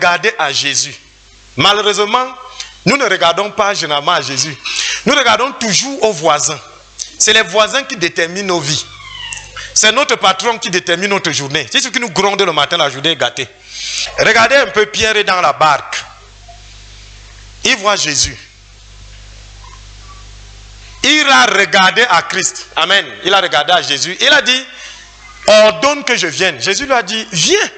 regarder à Jésus. Malheureusement, nous ne regardons pas généralement à Jésus. Nous regardons toujours aux voisins. C'est les voisins qui déterminent nos vies. C'est notre patron qui détermine notre journée. C'est ce qui nous gronde le matin, la journée est gâtée. Regardez un peu, Pierre est dans la barque. Il voit Jésus. Il a regardé à Christ. Amen. Il a regardé à Jésus. Il a dit, ordonne que je vienne. Jésus lui a dit, viens.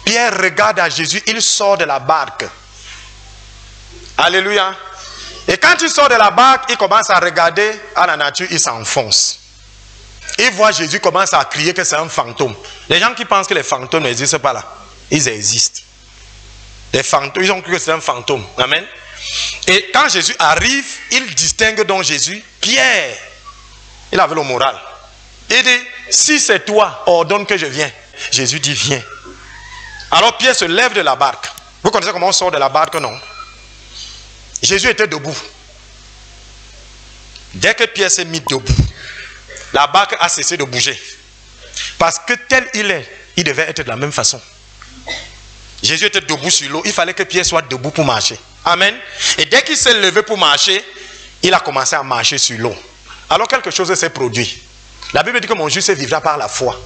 Pierre regarde à Jésus. Il sort de la barque. Alléluia. Et quand il sort de la barque, il commence à regarder à la nature. Il s'enfonce. Il voit Jésus commence à crier que c'est un fantôme. Les gens qui pensent que les fantômes n'existent pas là, ils existent. Les fantômes, ils ont cru que c'est un fantôme. Amen. Et quand Jésus arrive, il distingue donc Jésus. Pierre, il avait le moral. Il dit, si c'est toi, ordonne que je vienne. Jésus dit, viens. Alors Pierre se lève de la barque. Vous connaissez comment on sort de la barque, non? Jésus était debout. Dès que Pierre s'est mis debout, la barque a cessé de bouger. Parce que tel il est, il devait être de la même façon. Jésus était debout sur l'eau. Il fallait que Pierre soit debout pour marcher. Amen. Et dès qu'il s'est levé pour marcher, il a commencé à marcher sur l'eau. Alors quelque chose s'est produit. La Bible dit que mon juste vivra par la foi.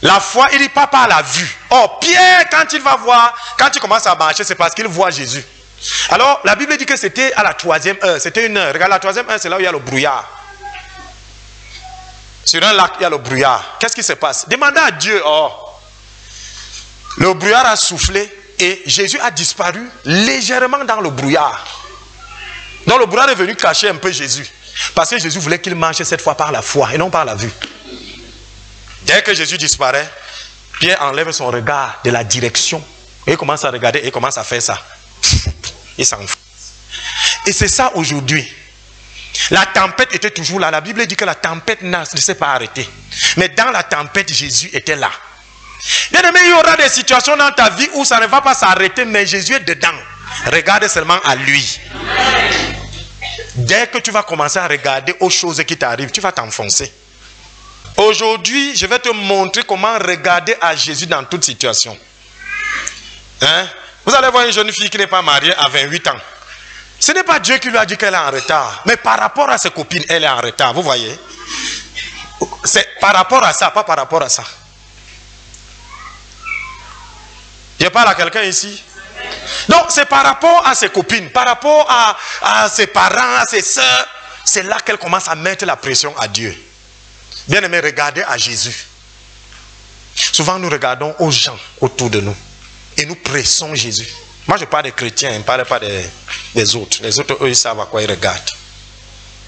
La foi, il dit pas par la vue. Or, Pierre, quand il va voir, quand il commence à marcher, c'est parce qu'il voit Jésus. Alors, la Bible dit que c'était à la 3e heure. C'était une heure. Regarde, la 3e heure, c'est là où il y a le brouillard. Sur un lac, il y a le brouillard. Qu'est-ce qui se passe? Demandez à Dieu. Oh. Le brouillard a soufflé et Jésus a disparu légèrement dans le brouillard. Donc le brouillard est venu cacher un peu Jésus. Parce que Jésus voulait qu'il marche cette fois par la foi et non par la vue. Dès que Jésus disparaît, Pierre enlève son regard de la direction. Et il commence à regarder et il commence à faire ça. Il s'en fout. Et c'est ça aujourd'hui. La tempête était toujours là. La Bible dit que la tempête ne s'est pas arrêtée. Mais dans la tempête, Jésus était là. Bien aimé, il y aura des situations dans ta vie où ça ne va pas s'arrêter, mais Jésus est dedans. Regarde seulement à lui. Dès que tu vas commencer à regarder aux choses qui t'arrivent, tu vas t'enfoncer. Aujourd'hui, je vais te montrer comment regarder à Jésus dans toute situation. Hein? Vous allez voir une jeune fille qui n'est pas mariée à 28 ans. Ce n'est pas Dieu qui lui a dit qu'elle est en retard. Mais par rapport à ses copines, elle est en retard. Vous voyez? C'est par rapport à ça, pas par rapport à ça. Je parle à quelqu'un ici. Donc c'est par rapport à ses copines, par rapport à ses parents, à ses soeurs. C'est là qu'elle commence à mettre la pression à Dieu. Bien aimé, regardez à Jésus. Souvent nous regardons aux gens autour de nous. Et nous pressons Jésus. Moi je parle des chrétiens, je ne parle pas des autres. Les autres, eux, ils savent à quoi ils regardent.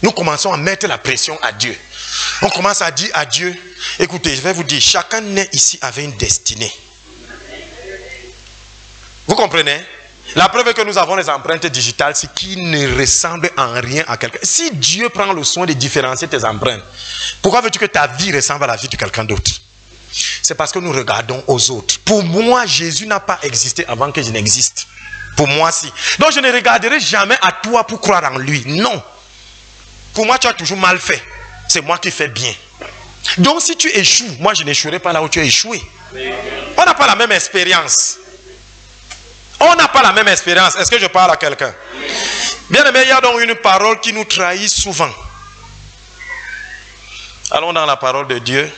Nous commençons à mettre la pression à Dieu. On commence à dire à Dieu, écoutez, je vais vous dire, chacun naît ici avec une destinée. Vous comprenez? La preuve que nous avons les empreintes digitales, c'est qu'ils ne ressemblent en rien à quelqu'un. Si Dieu prend le soin de différencier tes empreintes, pourquoi veux-tu que ta vie ressemble à la vie de quelqu'un d'autre? C'est parce que nous regardons aux autres. Pour moi, Jésus n'a pas existé avant que je n'existe. Pour moi, si. Donc je ne regarderai jamais à toi pour croire en lui. Non. Pour moi, tu as toujours mal fait. C'est moi qui fais bien. Donc si tu échoues, moi je n'échouerai pas là où tu as échoué. On n'a pas la même expérience. On n'a pas la même expérience. Est-ce que je parle à quelqu'un? Bien aimé, il y a donc une parole qui nous trahit souvent. Allons dans la parole de Dieu.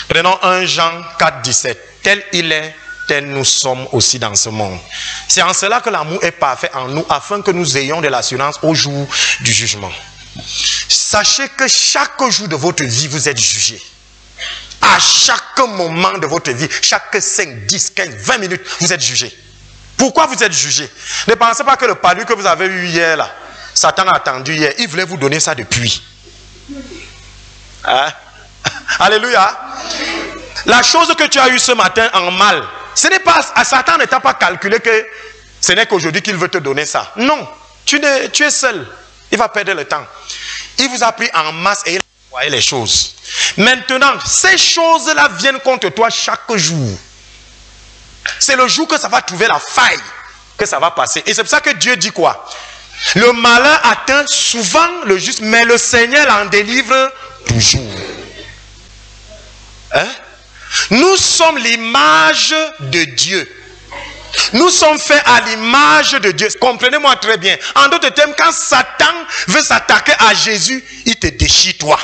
Prenons 1 Jean 4, 17. Tel il est, tel nous sommes aussi dans ce monde. C'est en cela que l'amour est parfait en nous, afin que nous ayons de l'assurance au jour du jugement. Sachez que chaque jour de votre vie, vous êtes jugé. À chaque moment de votre vie, chaque 5, 10, 15, 20 minutes, vous êtes jugé. Pourquoi vous êtes jugé? Ne pensez pas que le palu que vous avez eu hier, là, Satan a attendu hier, il voulait vous donner ça depuis. Hein? Alléluia. La chose que tu as eue ce matin en mal, ce n'est pas, Satan ne t'a pas calculé que ce n'est qu'aujourd'hui qu'il veut te donner ça. Non, tu es seul. Il va perdre le temps. Il vous a pris en masse et il a envoyé les choses. Maintenant, ces choses-là viennent contre toi chaque jour. C'est le jour que ça va trouver la faille, que ça va passer. Et c'est pour ça que Dieu dit quoi? Le malheur atteint souvent le juste, mais le Seigneur l'en délivre toujours. Hein? Nous sommes l'image de Dieu. Nous sommes faits à l'image de Dieu. Comprenez-moi très bien. En d'autres termes, quand Satan veut s'attaquer à Jésus, il te déchire toi.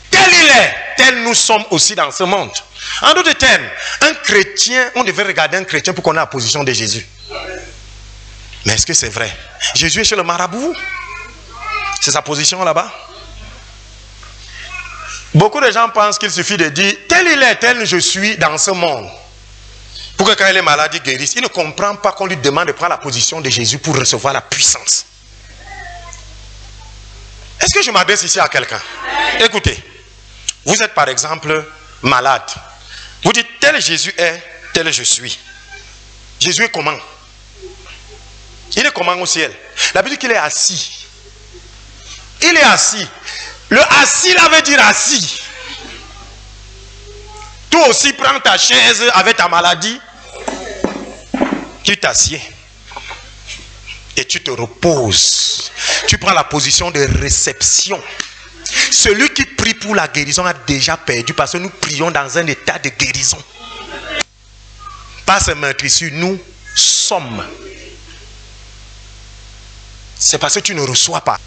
Tel il est, tel nous sommes aussi dans ce monde. En d'autres termes, un chrétien, on devait regarder un chrétien pour qu'on ait la position de Jésus. Mais est-ce que c'est vrai? Jésus est chez le marabout? C'est sa position là-bas? Beaucoup de gens pensent qu'il suffit de dire tel il est, tel je suis dans ce monde. Pour que quand il est malade, il guérisse. Il ne comprend pas qu'on lui demande de prendre la position de Jésus pour recevoir la puissance. Est-ce que je m'adresse ici à quelqu'un? Écoutez, vous êtes par exemple malade. Vous dites tel Jésus est, tel je suis. Jésus est comment? Il est comment au ciel? La Bible dit qu'il est assis. Il est assis. Le assis là veut dire assis. Toi aussi prends ta chaise avec ta maladie. Tu t'assieds. Et tu te reposes. Tu prends la position de réception. Celui qui prie pour la guérison a déjà perdu parce que nous prions dans un état de guérison. Pas ce meurtrissure, nous sommes. C'est parce que tu ne reçois pas.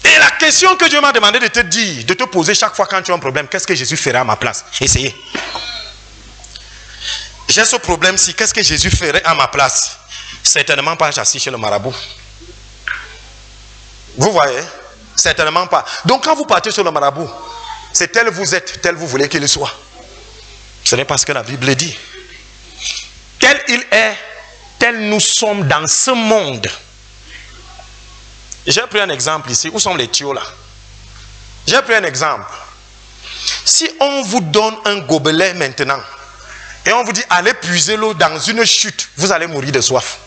Et la question que Dieu m'a demandé de te dire, de te poser chaque fois quand tu as un problème, qu'est-ce que Jésus ferait à ma place? Essayez. J'ai ce problème-ci, qu'est-ce que Jésus ferait à ma place? Certainement pas assis chez le marabout. Vous voyez? Certainement pas. Donc quand vous partez sur le marabout, c'est tel vous êtes, tel vous voulez qu'il soit. Ce n'est pas ce que la Bible dit. Tel il est, tel nous sommes dans ce monde. J'ai pris un exemple ici. Où sont les tuyaux là? J'ai pris un exemple. Si on vous donne un gobelet maintenant et on vous dit allez puiser l'eau dans une chute, vous allez mourir de soif.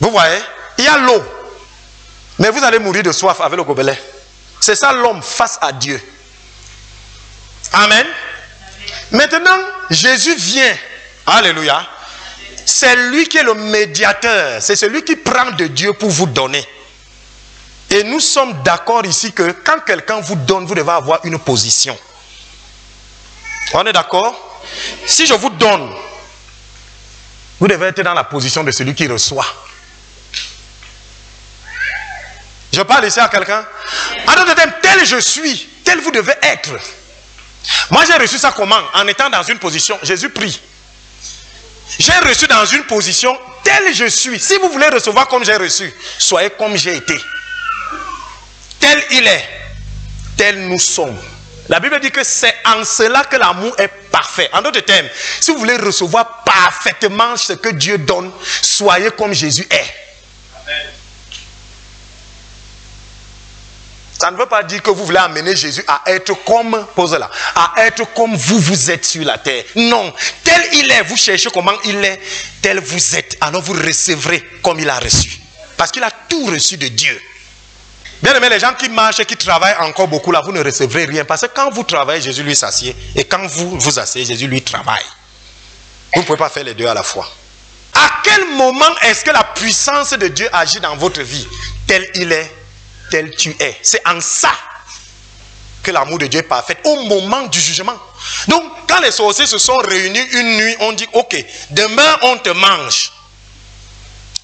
Vous voyez? Il y a l'eau. Mais vous allez mourir de soif avec le gobelet. C'est ça l'homme face à Dieu. Amen. Maintenant, Jésus vient. Alléluia. C'est lui qui est le médiateur. C'est celui qui prend de Dieu pour vous donner. Et nous sommes d'accord ici que quand quelqu'un vous donne, vous devez avoir une position. On est d'accord? Si je vous donne, vous devez être dans la position de celui qui reçoit. Je parle ici à quelqu'un. En d'autres termes, tel je suis, tel vous devez être. Moi j'ai reçu ça comment? En étant dans une position. Jésus prie. J'ai reçu dans une position, tel je suis. Si vous voulez recevoir comme j'ai reçu, soyez comme j'ai été. Tel il est, tel nous sommes. La Bible dit que c'est en cela que l'amour est parfait. En d'autres termes, si vous voulez recevoir parfaitement ce que Dieu donne, soyez comme Jésus est. Amen. Ça ne veut pas dire que vous voulez amener Jésus à être comme, posez-la, à être comme vous êtes sur la terre. Non, tel il est, vous cherchez comment il est, tel vous êtes. Alors vous recevrez comme il a reçu. Parce qu'il a tout reçu de Dieu. Bien aimé, les gens qui marchent et qui travaillent encore beaucoup là, vous ne recevrez rien. Parce que quand vous travaillez, Jésus lui s'assied. Et quand vous vous asseyez, Jésus lui travaille. Vous ne pouvez pas faire les deux à la fois. À quel moment est-ce que la puissance de Dieu agit dans votre vie? Tel il est, tel tu es. C'est en ça que l'amour de Dieu est parfait. Au moment du jugement. Donc, quand les sorciers se sont réunis une nuit, on dit, ok, demain on te mange.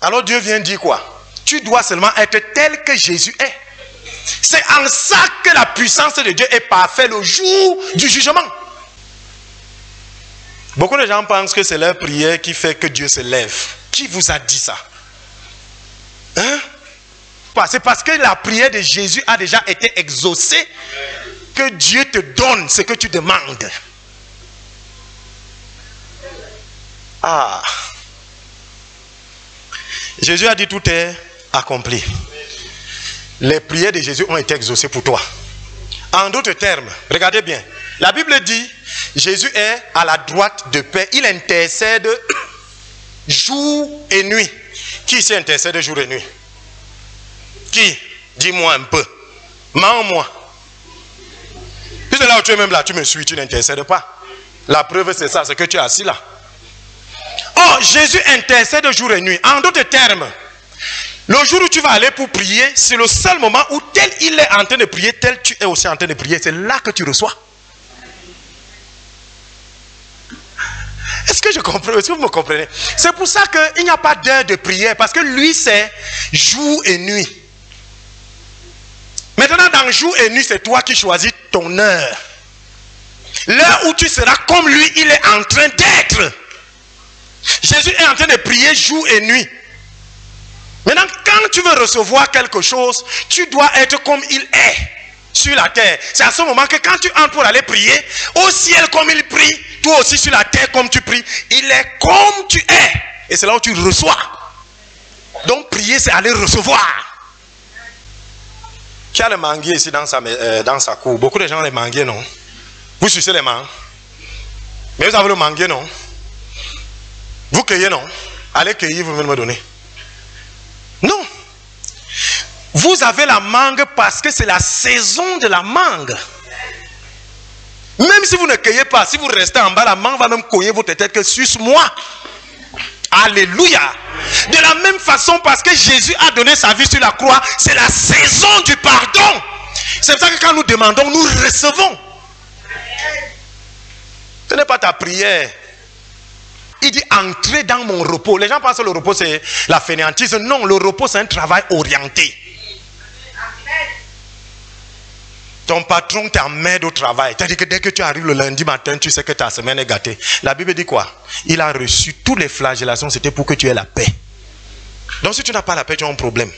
Alors Dieu vient dire quoi? Tu dois seulement être tel que Jésus est. C'est en ça que la puissance de Dieu est parfaite le jour du jugement. Beaucoup de gens pensent que c'est leur prière qui fait que Dieu se lève. Qui vous a dit ça? Hein? C'est parce que la prière de Jésus a déjà été exaucée que Dieu te donne ce que tu demandes. Ah. Jésus a dit tout est accompli. Les prières de Jésus ont été exaucées pour toi. En d'autres termes, regardez bien. La Bible dit, Jésus est à la droite de paix. Il intercède jour et nuit. Qui ici intercède jour et nuit? Qui? Dis-moi un peu. Mens-moi. Puisque là où tu es même là, tu me suis, tu n'intercèdes pas. La preuve c'est ça, c'est que tu es assis là. Oh, Jésus intercède jour et nuit. En d'autres termes, le jour où tu vas aller pour prier, c'est le seul moment où tel il est en train de prier, tel tu es aussi en train de prier. C'est là que tu reçois. Est-ce que je comprends? Est-ce que vous me comprenez? C'est pour ça qu'il n'y a pas d'heure de prière, parce que lui, c'est jour et nuit. Maintenant, dans jour et nuit, c'est toi qui choisis ton heure. L'heure où tu seras comme lui, il est en train d'être. Jésus est en train de prier jour et nuit. Maintenant, quand tu veux recevoir quelque chose, tu dois être comme il est sur la terre. C'est à ce moment que quand tu entres pour aller prier, au ciel comme il prie, toi aussi sur la terre comme tu pries, il est comme tu es. Et c'est là où tu reçois. Donc prier, c'est aller recevoir. Qui a le manguier ici dans sa cour? Beaucoup de gens ont les manguiers, non? Vous sucez les mangues. Mais vous avez le manguier, non? Vous cueillez, non? Allez cueillir, vous venez me donner. Non. Vous avez la mangue parce que c'est la saison de la mangue. Même si vous ne cueillez pas, si vous restez en bas, la mangue va même cogner votre tête que suce-moi. Alléluia. De la même façon, parce que Jésus a donné sa vie sur la croix, c'est la saison du pardon. C'est pour ça que quand nous demandons, nous recevons. Ce n'est pas ta prière. Il dit entrer dans mon repos. Les gens pensent que le repos c'est la fainéantise. Non, le repos c'est un travail orienté. Ton patron t'emmène au travail. C'est-à-dire que dès que tu arrives le lundi matin, tu sais que ta semaine est gâtée. La Bible dit quoi? Il a reçu toutes les flagellations, c'était pour que tu aies la paix. Donc si tu n'as pas la paix, tu as un problème.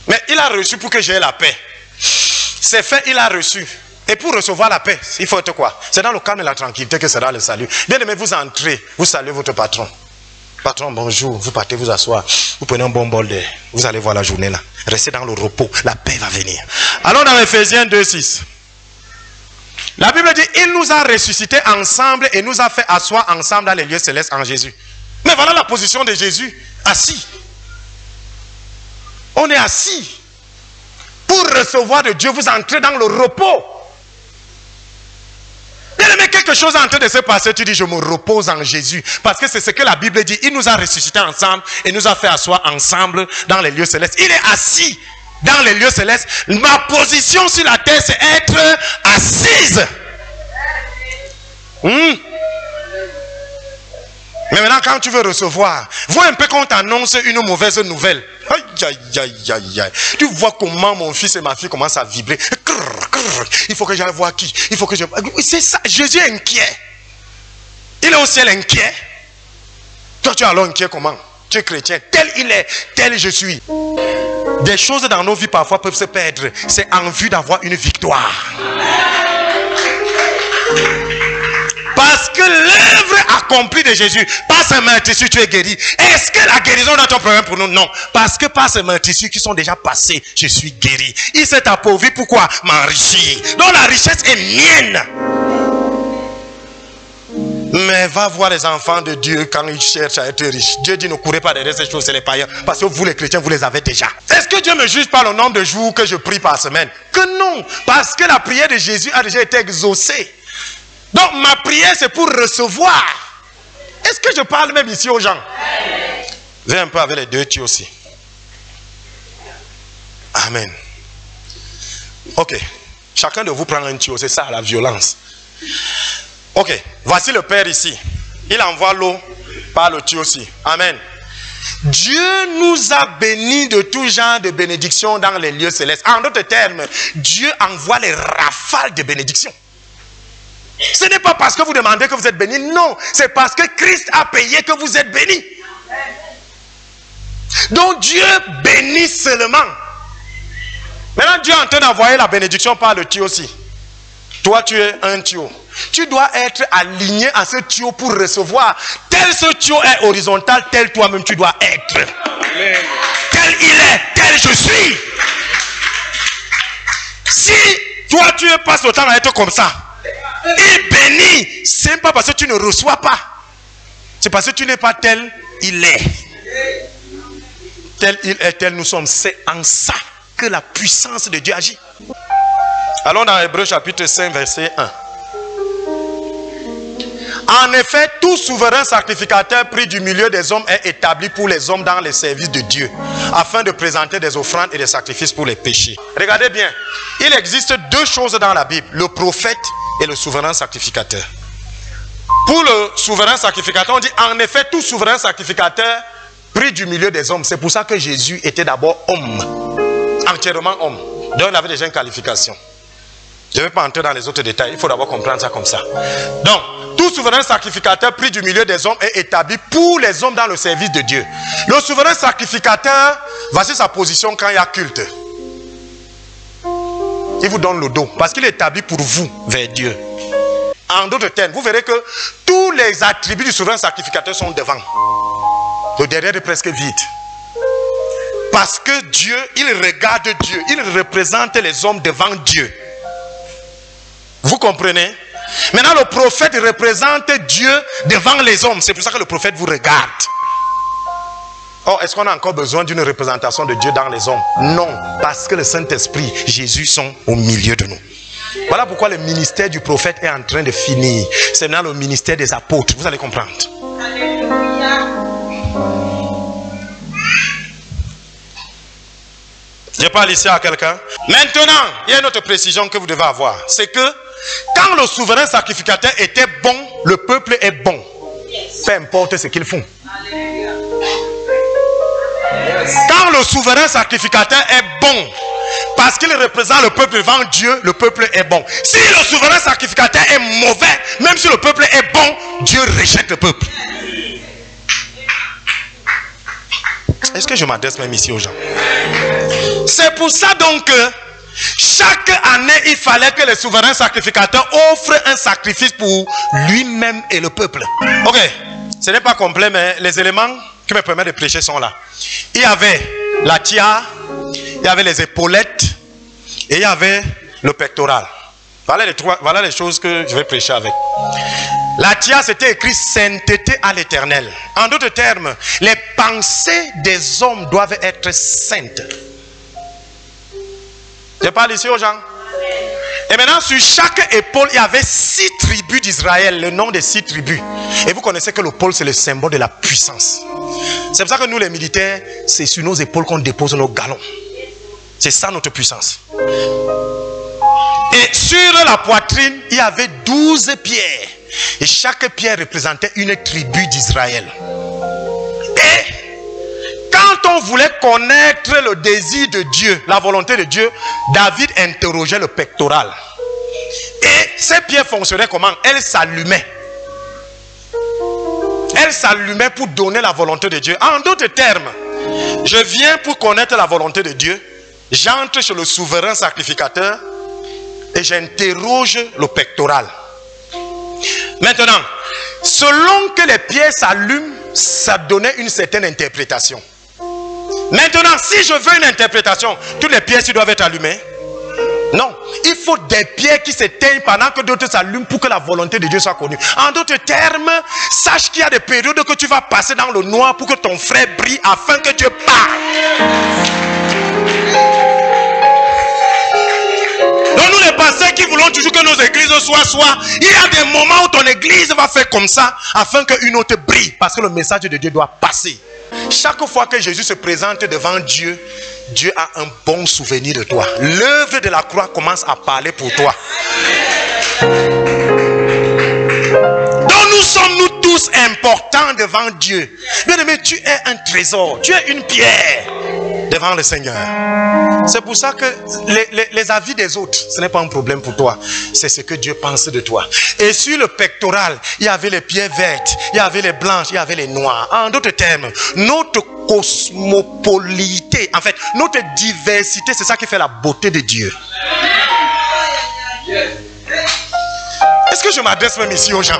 Mais il a reçu pour que j'aie la paix. C'est fait, il a reçu. Et pour recevoir la paix, il faut être quoi? C'est dans le calme et la tranquillité que sera le salut. Bien aimé, vous entrez, vous saluez votre patron. Patron, bonjour, vous partez vous asseoir. Vous prenez un bon bol d'air. Vous allez voir la journée là. Restez dans le repos, la paix va venir. Allons dans Ephésiens 2:6. La Bible dit, il nous a ressuscités ensemble et nous a fait asseoir ensemble dans les lieux célestes en Jésus. Mais voilà la position de Jésus, assis. On est assis. Pour recevoir de Dieu, vous entrez dans le repos. Bien aimé, quelque chose est en train de se passer, tu dis je me repose en Jésus. Parce que c'est ce que la Bible dit, il nous a ressuscités ensemble et nous a fait asseoir ensemble dans les lieux célestes. Il est assis dans les lieux célestes. Ma position sur la terre, c'est être assise. Mais maintenant, quand tu veux recevoir, vois un peu qu'on t'annonce une mauvaise nouvelle. Aïe, aïe, aïe, aïe, aïe. Tu vois comment mon fils et ma fille commencent à vibrer. Il faut que j'aille voir qui? Il faut que je... C'est ça, Jésus est inquiet. Il est au ciel inquiet. Toi, tu es alors inquiet comment? Tu es chrétien. Tel il est, tel je suis. Des choses dans nos vies parfois peuvent se perdre. C'est en vue d'avoir une victoire. Parce que l'œuvre accomplie de Jésus, par ce meurtrissure, tu es guéri. Est-ce que la guérison est un problème pour nous? Non. Parce que par ces meurtrissures qui sont déjà passées, je suis guéri. Il s'est appauvri, pourquoi? M'enrichir. Donc la richesse est mienne. Mais va voir les enfants de Dieu quand ils cherchent à être riches. Dieu dit ne courez pas derrière ces choses, c'est les païens. Parce que vous les chrétiens, vous les avez déjà. Est-ce que Dieu me juge par le nombre de jours que je prie par semaine? Que non. Parce que la prière de Jésus a déjà été exaucée. Donc ma prière c'est pour recevoir. Est-ce que je parle même ici aux gens? Viens un peu avec les deux tuyaux aussi. Amen. Ok. Chacun de vous prend un tuyau. C'est ça la violence. Ok. Voici le Père ici. Il envoie l'eau par le tuyau aussi. Amen. Dieu nous a bénis de tout genre de bénédictions dans les lieux célestes. En d'autres termes, Dieu envoie les rafales de bénédictions. Ce n'est pas parce que vous demandez que vous êtes béni, non, c'est parce que Christ a payé que vous êtes béni. Donc Dieu bénit seulement. Maintenant Dieu est en train d'envoyer la bénédiction par le tuyau aussi. Toi tu es un tuyau. Tu dois être aligné à ce tuyau pour recevoir. Tel ce tuyau est horizontal, tel toi-même tu dois être. Amen. Tel il est, tel je suis. Si toi tu passes le temps à être comme ça, il bénit, c'est pas parce que tu ne reçois pas, c'est parce que tu n'es pas tel il est. Tel il est, tel nous sommes. C'est en ça que la puissance de Dieu agit. Allons dans Hébreux chapitre 5 verset 1. En effet, tout souverain sacrificateur pris du milieu des hommes est établi pour les hommes dans les services de Dieu, afin de présenter des offrandes et des sacrifices pour les péchés. Regardez bien, il existe deux choses dans la Bible, le prophète et le souverain sacrificateur. Pour le souverain sacrificateur, on dit en effet tout souverain sacrificateur pris du milieu des hommes. C'est pour ça que Jésus était d'abord homme, entièrement homme. Donc il avait déjà une qualification. Je ne vais pas entrer dans les autres détails, il faut d'abord comprendre ça comme ça. Donc, tout souverain sacrificateur pris du milieu des hommes est établi pour les hommes dans le service de Dieu. Le souverain sacrificateur, voici sa position quand il y a culte. Il vous donne le dos, parce qu'il est établi pour vous, vers Dieu. En d'autres termes, vous verrez que tous les attributs du souverain sacrificateur sont devant. Le derrière est presque vide. Parce que Dieu, il regarde Dieu, il représente les hommes devant Dieu. Vous comprenez? Maintenant, le prophète représente Dieu devant les hommes. C'est pour ça que le prophète vous regarde. Oh, est-ce qu'on a encore besoin d'une représentation de Dieu dans les hommes? Non, parce que le Saint-Esprit, Jésus sont au milieu de nous. Voilà pourquoi le ministère du prophète est en train de finir. C'est maintenant le ministère des apôtres. Vous allez comprendre. Alléluia. Je parle ici à quelqu'un. Maintenant, il y a une autre précision que vous devez avoir. C'est que quand le souverain sacrificateur était bon, le peuple est bon. Peu importe ce qu'ils font. Quand le souverain sacrificateur est bon, parce qu'il représente le peuple devant Dieu, le peuple est bon. Si le souverain sacrificateur est mauvais, même si le peuple est bon, Dieu rejette le peuple. Est-ce que je m'adresse même ici aux gens? C'est pour ça donc que chaque année, il fallait que le souverain sacrificateur offre un sacrifice pour lui-même et le peuple. Ok, ce n'est pas complet, mais les éléments qui me permettent de prêcher sont là. Il y avait la tiare, il y avait les épaulettes et il y avait le pectoral. Voilà les choses que je vais prêcher avec. La tiare, c'était écrit sainteté à l'Éternel. En d'autres termes, les pensées des hommes doivent être saintes. Je parle ici aux gens. Et maintenant, sur chaque épaule, il y avait 6 tribus d'Israël, le nom des 6 tribus. Et vous connaissez que l'épaule, c'est le symbole de la puissance. C'est pour ça que nous, les militaires, c'est sur nos épaules qu'on dépose nos galons. C'est ça notre puissance. Et sur la poitrine, il y avait 12 pierres. Et chaque pierre représentait une tribu d'Israël. Et quand on voulait connaître le désir de Dieu, la volonté de Dieu, David interrogeait le pectoral. Et ces pierres fonctionnaient comment? Elles s'allumaient. Elles s'allumaient pour donner la volonté de Dieu. En d'autres termes, je viens pour connaître la volonté de Dieu. J'entre chez le souverain sacrificateur et j'interroge le pectoral. Maintenant, selon que les pierres s'allument, ça donnait une certaine interprétation. Maintenant, si je veux une interprétation, toutes les pierres doivent être allumées? Non, il faut des pierres qui s'éteignent pendant que d'autres s'allument pour que la volonté de Dieu soit connue. En d'autres termes, sache qu'il y a des périodes que tu vas passer dans le noir pour que ton frère brille afin que Dieu parle. Donc nous les pasteurs qui voulons toujours que nos églises soient, il y a des moments où ton église va faire comme ça afin qu'une autre brille, parce que le message de Dieu doit passer. Chaque fois que Jésus se présente devant Dieu, Dieu a un bon souvenir de toi. L'œuvre de la croix commence à parler pour toi. Donc nous sommes nous tous importants devant Dieu. Bien aimé, tu es un trésor, tu es une pierre devant le Seigneur. C'est pour ça que les avis des autres, ce n'est pas un problème pour toi. C'est ce que Dieu pense de toi. Et sur le pectoral, il y avait les pierres vertes, il y avait les blanches, il y avait les noires. En d'autres termes, notre cosmopolité, en fait, notre diversité, c'est ça qui fait la beauté de Dieu. Est-ce que je m'adresse même ici aux gens?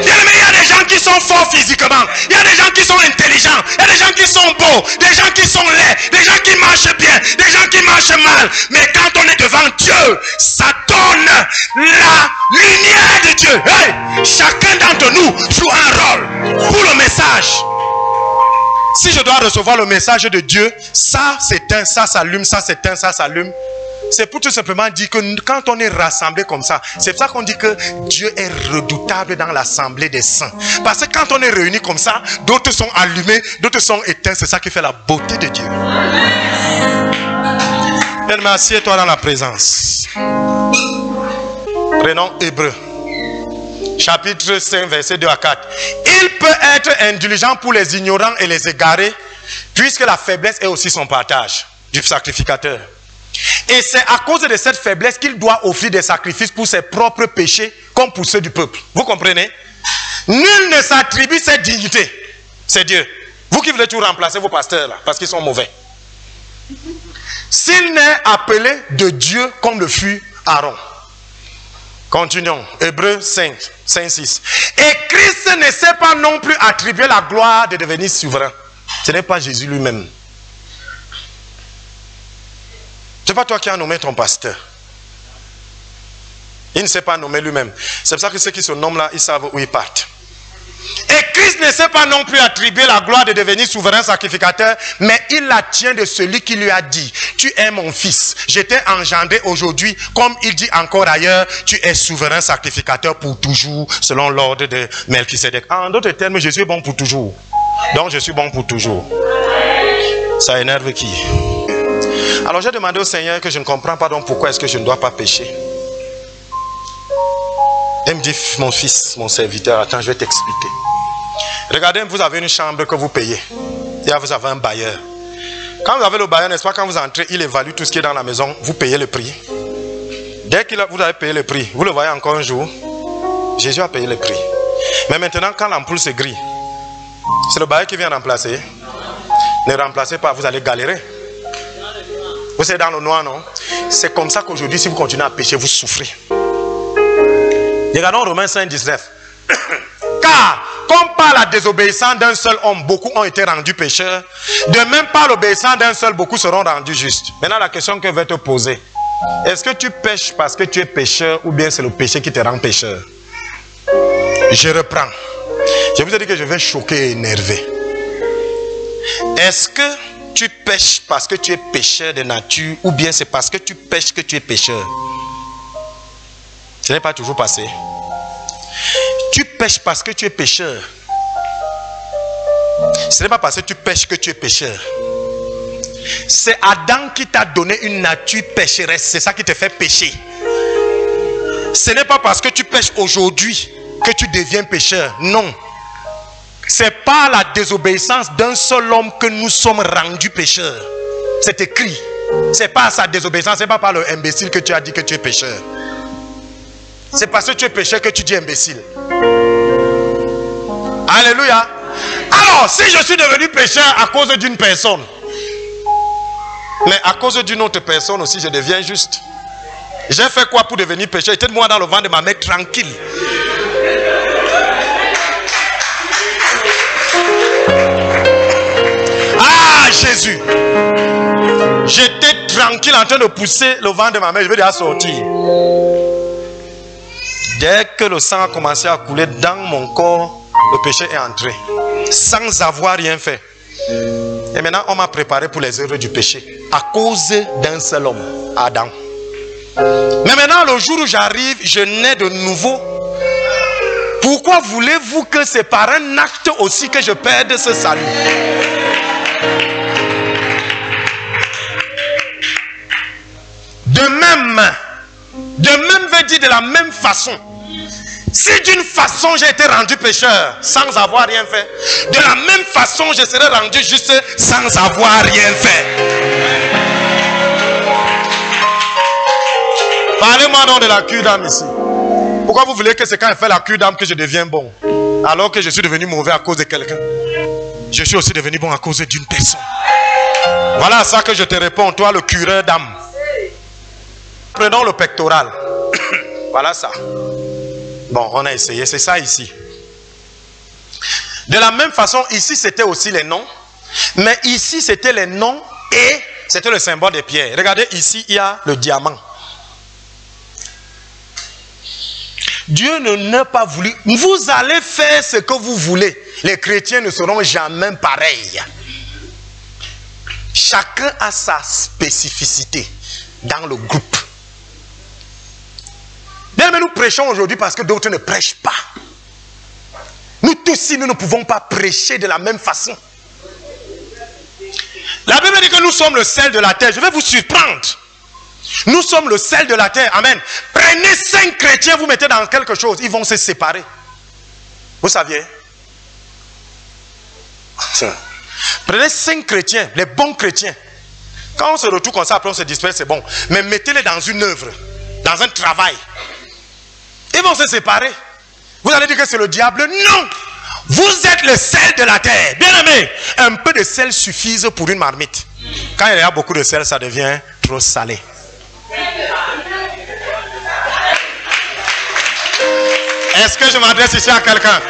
Il y a des gens qui sont forts physiquement, il y a des gens qui sont intelligents, il y a des gens qui sont beaux, des gens qui sont laids, des gens qui marchent bien, des gens qui marchent mal. Mais quand on est devant Dieu, ça donne la lumière de Dieu. Hey, chacun d'entre nous joue un rôle pour le message. Si je dois recevoir le message de Dieu, ça s'éteint, ça s'allume, ça s'éteint, ça s'allume. C'est pour tout simplement dire que quand on est rassemblé comme ça, c'est pour ça qu'on dit que Dieu est redoutable dans l'assemblée des saints. Parce que quand on est réunis comme ça, d'autres sont allumés, d'autres sont éteints. C'est ça qui fait la beauté de Dieu. Bien, assieds-toi dans la présence. Prenons Hébreux. Chapitre 5, verset 2 à 4. Il peut être indulgent pour les ignorants et les égarés, puisque la faiblesse est aussi son partage du sacrificateur. Et c'est à cause de cette faiblesse qu'il doit offrir des sacrifices pour ses propres péchés, comme pour ceux du peuple. Vous comprenez? Nul ne s'attribue cette dignité. C'est Dieu. Vous qui voulez tout remplacer vos pasteurs là, parce qu'ils sont mauvais. S'il n'est appelé de Dieu comme le fut Aaron. Continuons. Hébreux 5, 6. Et Christ ne s'est pas non plus attribué la gloire de devenir souverain. Ce n'est pas Jésus lui-même. Ce n'est pas toi qui as nommé ton pasteur. Il ne s'est pas nommé lui-même. C'est pour ça que ceux qui se nomment là, ils savent où ils partent. Et Christ ne s'est pas non plus attribué la gloire de devenir souverain sacrificateur, mais il la tient de celui qui lui a dit, tu es mon fils, je t'ai engendré aujourd'hui, comme il dit encore ailleurs, tu es souverain sacrificateur pour toujours, selon l'ordre de Melchisédek. En d'autres termes, je suis bon pour toujours. Donc je suis bon pour toujours. Ça énerve qui? Alors j'ai demandé au Seigneur que je ne comprends pas donc pourquoi est-ce que je ne dois pas pécher. Il me dit, mon fils, mon serviteur, attends, je vais t'expliquer. Regardez, vous avez une chambre que vous payez. Et là, vous avez un bailleur. Quand vous avez le bailleur, n'est-ce pas, quand vous entrez, il évalue tout ce qui est dans la maison, vous payez le prix. Dès que vous avez payé le prix, vous le voyez encore un jour, Jésus a payé le prix. Mais maintenant, quand l'ampoule se grille, c'est le bailleur qui vient remplacer. Ne remplacez pas, vous allez galérer. Vous êtes dans le noir, non? C'est comme ça qu'aujourd'hui, si vous continuez à pécher, vous souffrez. Regardons Romains 5, 19. Car, comme par la désobéissance d'un seul homme, beaucoup ont été rendus pécheurs, de même par l'obéissance d'un seul, beaucoup seront rendus justes. Maintenant, la question que je vais te poser, est-ce que tu pêches parce que tu es pécheur ou bien c'est le péché qui te rend pécheur? Je reprends. Je vous ai dit que je vais choquer et énerver. Est-ce que tu pêches parce que tu es pécheur de nature ou bien c'est parce que tu pêches que tu es pécheur? Ce n'est pas toujours passé. Tu pêches parce que tu es pécheur. Ce n'est pas parce que tu pêches que tu es pécheur. C'est Adam qui t'a donné une nature pécheresse. C'est ça qui te fait pécher. Ce n'est pas parce que tu pêches aujourd'hui que tu deviens pécheur. Non. C'est par la désobéissance d'un seul homme que nous sommes rendus pécheurs. C'est écrit. C'est pas sa désobéissance. C'est pas par le imbécile que tu as dit que tu es pécheur. C'est parce que tu es pécheur que tu dis imbécile. Alléluia. Alors, si je suis devenu pécheur à cause d'une personne, mais à cause d'une autre personne aussi, je deviens juste. J'ai fait quoi pour devenir pécheur? J'étais moi dans le ventre de ma mère tranquille. Ah, Jésus. J'étais tranquille en train de pousser le ventre de ma mère. Je vais déjà sortir. Dès que le sang a commencé à couler dans mon corps, le péché est entré. Sans avoir rien fait. Et maintenant, on m'a préparé pour les œuvres du péché. À cause d'un seul homme, Adam. Mais maintenant, le jour où j'arrive, je nais de nouveau. Pourquoi voulez-vous que c'est par un acte aussi que je perde ce salut? De même veut dire de la même façon. Si d'une façon j'ai été rendu pécheur sans avoir rien fait, de la même façon je serai rendu juste sans avoir rien fait. Parlez-moi donc de la cure d'âme ici. Pourquoi vous voulez que c'est quand je fais la cure d'âme que je deviens bon, alors que je suis devenu mauvais à cause de quelqu'un? Je suis aussi devenu bon à cause d'une personne. Voilà ça que je te réponds, toi le cureur d'âme. Prenons le pectoral. Voilà ça. Bon, on a essayé, c'est ça ici. De la même façon, ici c'était aussi les noms. Mais ici c'était les noms et c'était le symbole des pierres. Regardez, ici il y a le diamant. Dieu n'a pas voulu. Vous allez faire ce que vous voulez. Les chrétiens ne seront jamais pareils. Chacun a sa spécificité dans le groupe. Bien, mais nous prêchons aujourd'hui parce que d'autres ne prêchent pas. Nous tous ici, nous ne pouvons pas prêcher de la même façon. La Bible dit que nous sommes le sel de la terre. Je vais vous surprendre. Nous sommes le sel de la terre. Amen. Prenez 5 chrétiens, vous mettez dans quelque chose, ils vont se séparer. Vous saviez? Prenez 5 chrétiens, les bons chrétiens. Quand on se retrouve comme ça, après on se disperse, c'est bon. Mais mettez-les dans une œuvre, dans un travail. Ils vont se séparer. Vous allez dire que c'est le diable? Non! Vous êtes le sel de la terre. Bien aimé, un peu de sel suffit pour une marmite. Quand il y a beaucoup de sel, ça devient trop salé. Est-ce que je m'adresse ici à quelqu'un?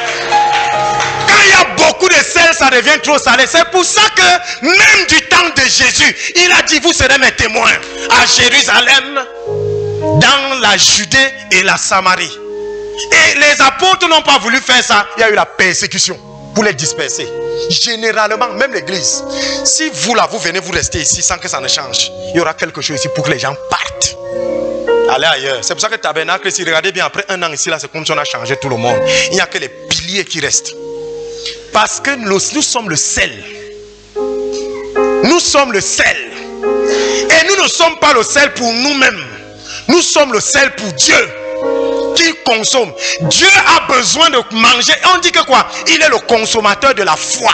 Quand il y a beaucoup de sel, ça devient trop salé. C'est pour ça que même du temps de Jésus, il a dit, vous serez mes témoins à Jérusalem, dans la Judée et la Samarie. Et les apôtres n'ont pas voulu faire ça. Il y a eu la persécution pour les disperser. Généralement, même l'église, si vous là, vous venez, vous restez ici sans que ça ne change, il y aura quelque chose ici pour que les gens partent. Allez ailleurs. C'est pour ça que Tabernacle, si vous regardez bien, après un an ici, là, c'est comme si on a changé tout le monde. Il n'y a que les piliers qui restent. Parce que nous sommes le sel. Nous sommes le sel. Et nous ne sommes pas le sel pour nous-mêmes. Nous sommes le sel pour Dieu qui consomme. Dieu a besoin de manger. On dit que quoi? Il est le consommateur de la foi.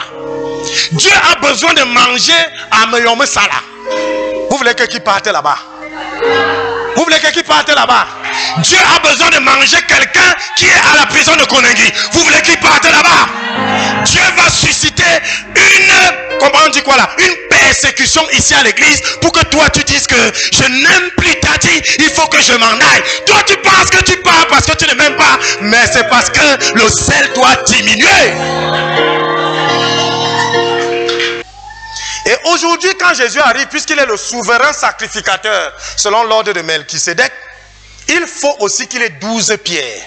Dieu a besoin de manger à Meyome Sala. Vous voulez que qui parte là-bas? Vous voulez que qui parte là-bas? Dieu a besoin de manger quelqu'un qui est à la prison de Konengi. Vous voulez qu'il parte là-bas? Dieu va susciter une, comment on dit quoi là? Une persécution ici à l'église pour que toi tu dises que je n'aime plus ta dit, il faut que je m'en aille. Toi tu penses que tu pars parce que tu ne m'aimes pas, mais c'est parce que le sel doit diminuer. Et aujourd'hui, quand Jésus arrive, puisqu'il est le souverain sacrificateur, selon l'ordre de Melchisédek, il faut aussi qu'il ait 12 pierres.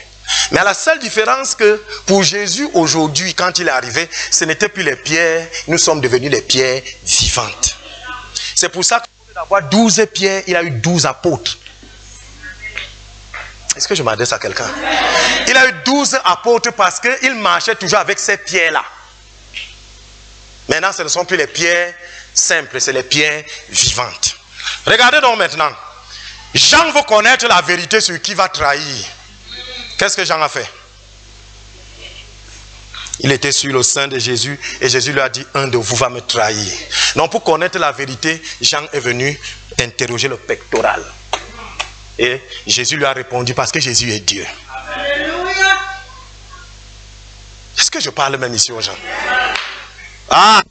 Mais à la seule différence que pour Jésus, aujourd'hui, quand il est arrivé, ce n'était plus les pierres, nous sommes devenus les pierres vivantes. C'est pour ça qu'au lieu d'avoir 12 pierres, il a eu 12 apôtres. Est-ce que je m'adresse à quelqu'un? Il a eu 12 apôtres parce qu'il marchait toujours avec ces pierres-là. Maintenant, ce ne sont plus les pierres simples, c'est les pierres vivantes. Regardez donc maintenant. Jean veut connaître la vérité sur qui va trahir. Qu'est-ce que Jean a fait? Il était sur le sein de Jésus et Jésus lui a dit, un de vous va me trahir. Donc pour connaître la vérité, Jean est venu interroger le pectoral. Et Jésus lui a répondu parce que Jésus est Dieu. Alléluia. Est-ce que je parle même ici aux gens? Ah!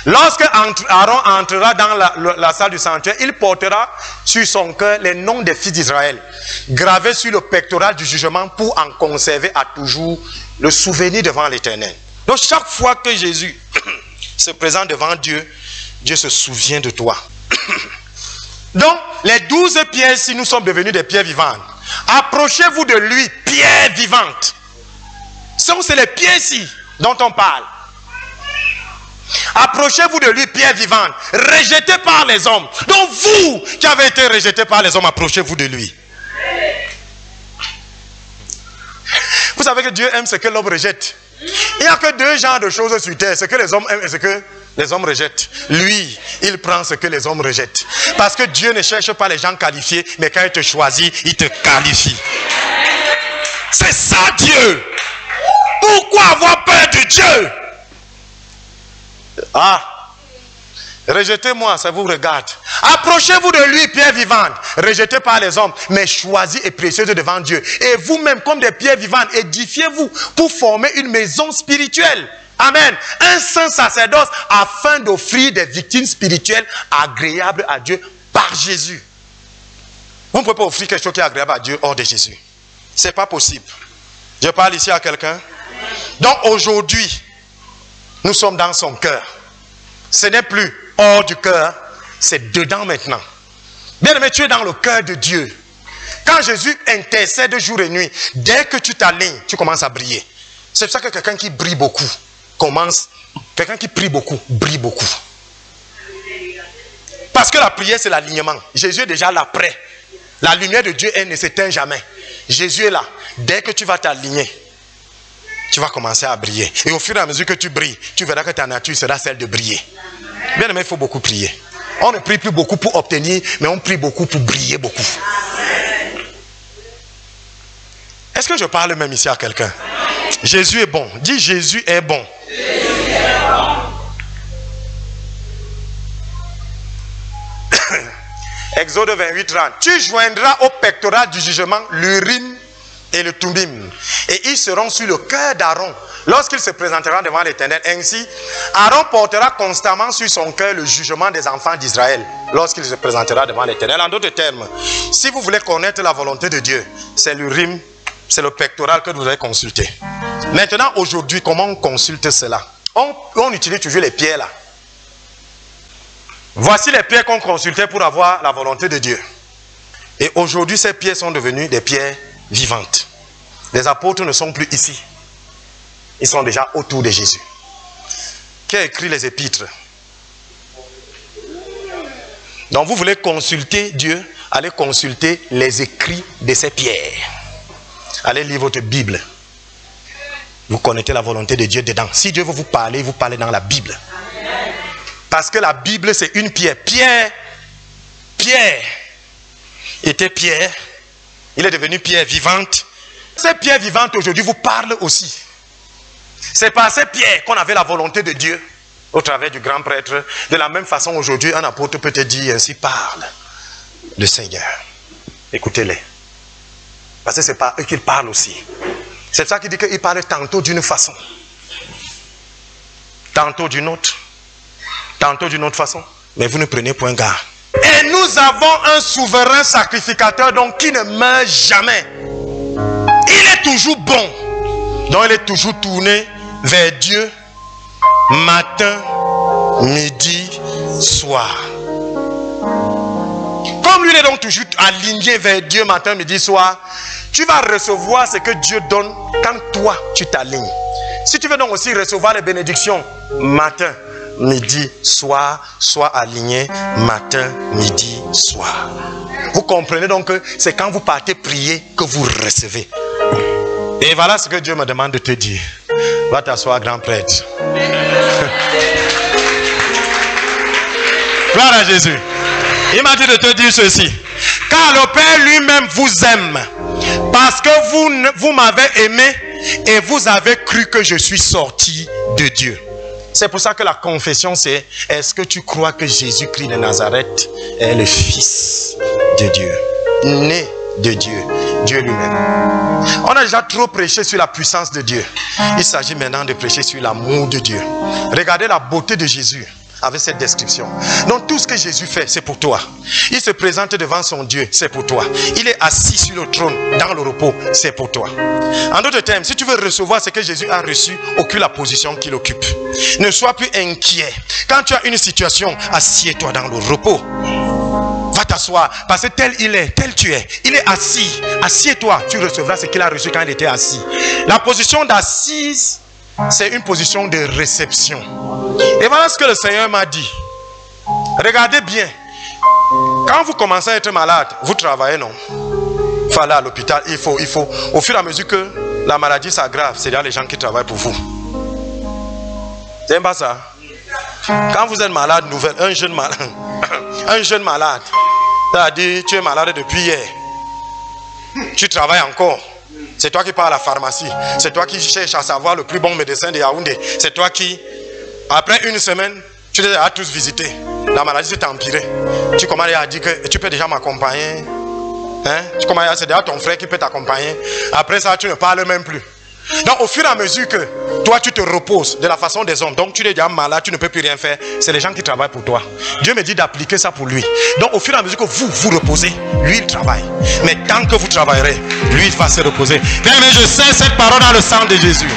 Lorsque Aaron entrera dans la salle du sanctuaire, il portera sur son cœur les noms des fils d'Israël, gravés sur le pectoral du jugement pour en conserver à toujours le souvenir devant l'Éternel. Donc chaque fois que Jésus se présente devant Dieu, Dieu se souvient de toi. Donc les 12 pierres, si nous sommes devenus des pierres vivantes, approchez-vous de lui, pierres vivantes. C'est les pierres-ci dont on parle. Approchez-vous de lui, pierre vivante, rejeté par les hommes. Donc vous qui avez été rejeté par les hommes, approchez-vous de lui. Vous savez que Dieu aime ce que l'homme rejette. Il n'y a que 2 genres de choses sur terre, ce que les hommes aiment et ce que les hommes rejettent. Lui, il prend ce que les hommes rejettent. Parce que Dieu ne cherche pas les gens qualifiés, mais quand il te choisit, il te qualifie. C'est ça Dieu. Pourquoi avoir peur de Dieu? Ah, rejetez-moi, ça vous regarde. Approchez-vous de lui, pierre vivante, rejetée par les hommes, mais choisie et précieuse devant Dieu. Et vous-même, comme des pierres vivantes, édifiez-vous pour former une maison spirituelle. Amen. Un saint sacerdoce afin d'offrir des victimes spirituelles agréables à Dieu par Jésus. Vous ne pouvez pas offrir quelque chose qui est agréable à Dieu hors de Jésus. Ce n'est pas possible. Je parle ici à quelqu'un. Donc aujourd'hui, nous sommes dans son cœur. Ce n'est plus hors du cœur, c'est dedans maintenant. Bien aimé, tu es dans le cœur de Dieu. Quand Jésus intercède jour et nuit, dès que tu t'alignes, tu commences à briller. C'est pour ça que quelqu'un qui brille beaucoup quelqu'un qui prie beaucoup, brille beaucoup. Parce que la prière, c'est l'alignement. Jésus est déjà là près. La lumière de Dieu, elle ne s'éteint jamais. Jésus est là. Dès que tu vas t'aligner, tu vas commencer à briller. Et au fur et à mesure que tu brilles, tu verras que ta nature sera celle de briller. Bien aimé, il faut beaucoup prier. On ne prie plus beaucoup pour obtenir, mais on prie beaucoup pour briller beaucoup. Est-ce que je parle même ici à quelqu'un? Jésus est bon. Dis Jésus est bon. Jésus est bon. Exode 28, 30. Tu joindras au pectoral du jugement l'Urim et le Thummim, et ils seront sur le cœur d'Aaron lorsqu'il se présentera devant l'Éternel. Ainsi, Aaron portera constamment sur son cœur le jugement des enfants d'Israël lorsqu'il se présentera devant l'Éternel. En d'autres termes, si vous voulez connaître la volonté de Dieu, c'est l'Urim, c'est le pectoral que vous devez consulter. Maintenant, aujourd'hui, comment on consulte cela? On utilise toujours les pierres là. Voici les pierres qu'on consultait pour avoir la volonté de Dieu. Et aujourd'hui, ces pierres sont devenues des pierres vivantes. Les apôtres ne sont plus ici. Ils sont déjà autour de Jésus. Qui a écrit les épîtres? Donc vous voulez consulter Dieu, allez consulter les écrits de ces pierres. Allez lire votre Bible. Vous connaissez la volonté de Dieu dedans. Si Dieu veut vous parlez dans la Bible. Parce que la Bible c'est une pierre. Pierre était pierre. Il est devenu pierre vivante. Ces pierres vivantes aujourd'hui vous parlent aussi. C'est par ces pierres qu'on avait la volonté de Dieu au travers du grand prêtre. De la même façon aujourd'hui un apôtre peut te dire ainsi parle le Seigneur. Écoutez-les. Parce que c'est par eux qu'il parle aussi. C'est pour ça qu'il dit qu'il parle tantôt d'une façon, tantôt d'une autre façon. Mais vous ne prenez point garde. Et nous avons un souverain sacrificateur donc qui ne meurt jamais. Il est toujours bon. Donc il est toujours tourné vers Dieu matin, midi, soir. Comme lui il est donc toujours aligné vers Dieu matin, midi, soir, tu vas recevoir ce que Dieu donne quand toi tu t'alignes. Si tu veux donc aussi recevoir les bénédictions matin, midi, soir, sois aligné matin, midi, soir. Vous comprenez donc que c'est quand vous partez prier que vous recevez. Et voilà ce que Dieu me demande de te dire. Va t'asseoir, grand prêtre. Gloire à Jésus. Il m'a dit de te dire ceci. Car le Père lui-même vous aime. Parce que vous m'avez aimé et vous avez cru que je suis sorti de Dieu. C'est pour ça que la confession c'est: est-ce que tu crois que Jésus-Christ de Nazareth est le Fils de Dieu, né de Dieu, Dieu lui-même? On a déjà trop prêché sur la puissance de Dieu. Il s'agit maintenant de prêcher sur l'amour de Dieu. Regardez la beauté de Jésus avec cette description. Donc tout ce que Jésus fait, c'est pour toi. Il se présente devant son Dieu, c'est pour toi. Il est assis sur le trône, dans le repos, c'est pour toi. En d'autres termes, si tu veux recevoir ce que Jésus a reçu, occupe la position qu'il occupe. Ne sois plus inquiet. Quand tu as une situation, assieds-toi dans le repos. Va t'asseoir, parce que tel il est, tel tu es. Il est assis. Assieds-toi, tu recevras ce qu'il a reçu quand il était assis. La position d'assise, c'est une position de réception. Et voilà ce que le Seigneur m'a dit. Regardez bien. Quand vous commencez à être malade, vous travaillez, non? Il faut aller à l'hôpital. Il faut, au fur et à mesure que la maladie s'aggrave, c'est là les gens qui travaillent pour vous. C'est pas ça? Quand vous êtes malade, un jeune malade, c'est-à-dire tu es malade depuis hier. Tu travailles encore. C'est toi qui pars à la pharmacie. C'est toi qui cherches à savoir le plus bon médecin de Yaoundé. C'est toi qui, après une semaine, tu les as tous visités. La maladie s'est empirée. Tu commences à dire que tu peux déjà m'accompagner. Hein? C'est déjà ton frère qui peut t'accompagner. Après ça, tu ne parles même plus. Donc au fur et à mesure que toi tu te reposes de la façon des hommes, donc tu es déjà malade, tu ne peux plus rien faire, c'est les gens qui travaillent pour toi. Dieu me dit d'appliquer ça pour lui. Donc au fur et à mesure que vous vous reposez, lui il travaille. Mais tant que vous travaillerez, lui il va se reposer. Bien, mais je sais cette parole dans le sang de Jésus.